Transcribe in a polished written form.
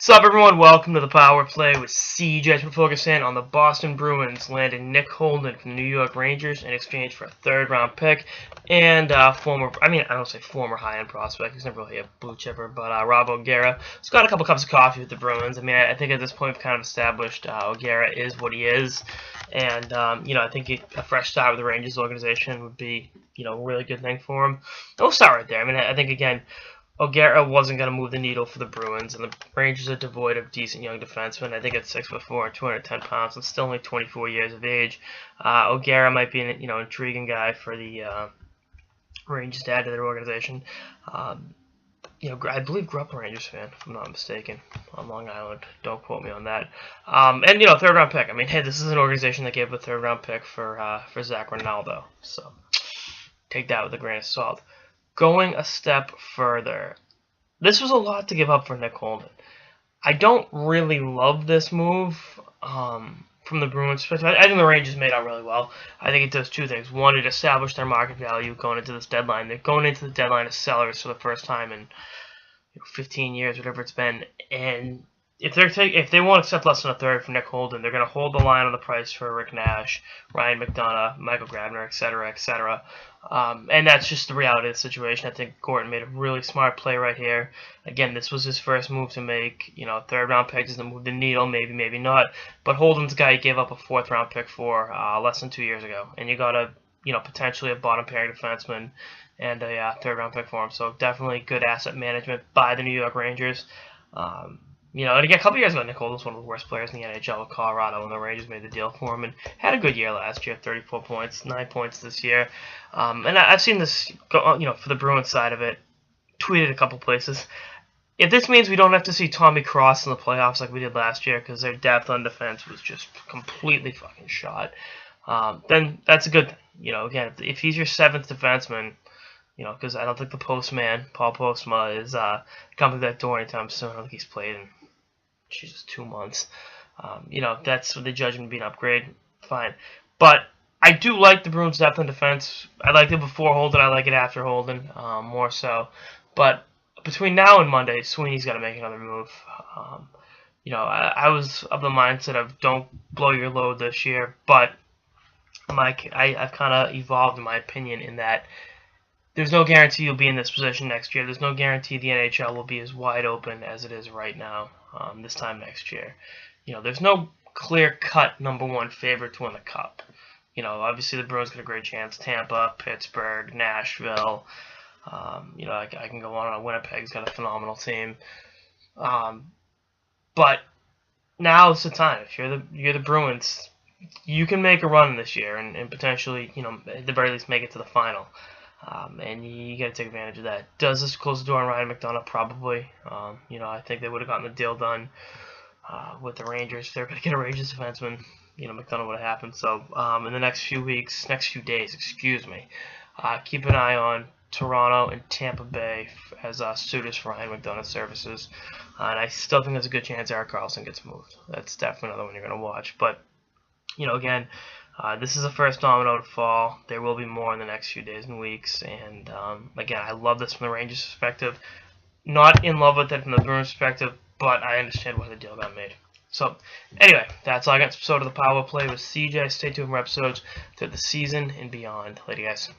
What's up, everyone? Welcome to the Power Play with CJ. We're focusing on the Boston Bruins landing Nick Holden from the New York Rangers in exchange for a third-round pick and I don't say former high-end prospect. He's never really a blue chipper, but Rob O'Gara. He's got a couple cups of coffee with the Bruins. I think at this point we've kind of established O'Gara is what he is, and I think a fresh start with the Rangers organization would be a really good thing for him. We'll start right there. I think again, O'Gara wasn't going to move the needle for the Bruins, and the Rangers are devoid of decent young defensemen. I think at 6'4" and 210 pounds, and still only 24 years of age. O'Gara might be an intriguing guy for the Rangers to add to their organization. I believe grew up a Rangers fan, if I'm not mistaken, on Long Island. Don't quote me on that. Third round pick. Hey, this is an organization that gave a third round pick for Zach Ronaldo, so take that with a grain of salt. Going a step further, this was a lot to give up for Nick Holden. I don't really love this move from the Bruins perspective. I think the Rangers made out really well. I think it does two things. One, it established their market value going into this deadline. They're going into the deadline as sellers for the first time in 15 years, whatever it's been. And if they won't accept less than a third for Nick Holden, they're going to hold the line on the price for Rick Nash, Ryan McDonough, Michael Grabner, etc., etc. And that's just the reality of the situation. I think Gordon made a really smart play right here. Again, this was his first move to make. Third round pick doesn't move the needle, maybe not. But Holden's a guy he gave up a fourth round pick for less than 2 years ago, and you got potentially a bottom pairing defenseman and a third round pick for him. So definitely good asset management by the New York Rangers. And again, a couple years ago, Nick Holden was one of the worst players in the NHL with Colorado, and the Rangers made the deal for him and had a good year last year, 34 points, 9 points this year. And I've seen this go, for the Bruins side of it, tweeted a couple places. If this means we don't have to see Tommy Cross in the playoffs like we did last year because their depth on defense was just completely fucking shot, then that's a good thing. Again, if he's your seventh defenseman, because I don't think the postman, Paul Postma, is coming to that door anytime soon. I don't think he's played in 2 months. That's what they judge him to be an upgrade. Fine. But I do like the Bruins' depth in defense. I liked it before Holden. I like it after Holden, more so. But between now and Monday, Sweeney's got to make another move. I was of the mindset of don't blow your load this year, but I've kind of evolved in my opinion in that there's no guarantee you'll be in this position next year. There's no guarantee the NHL will be as wide open as it is right now this time next year. There's no clear-cut number one favorite to win the Cup. Obviously the Bruins got a great chance. Tampa, Pittsburgh, Nashville. I can go on. Winnipeg's got a phenomenal team. But now is the time. If you're the Bruins, you can make a run this year and potentially, at the very least, make it to the final. And you got to take advantage of that. Does this close the door on Ryan McDonough? Probably. I think they would have gotten the deal done with the Rangers. If they're going to get a Rangers defenseman, McDonough would have happened. So in the next few days, keep an eye on Toronto and Tampa Bay as suitors for Ryan McDonough's services. And I still think there's a good chance Erik Karlsson gets moved. That's definitely another one you're going to watch. But, again, this is the first domino to fall. There will be more in the next few days and weeks. And, again, I love this from the Rangers' perspective. Not in love with it from the Bruins' perspective, but I understand why the deal got made. So, anyway, that's all I got. Episode of the Power Play with CJ. Stay tuned for episodes through the season and beyond. Later, guys.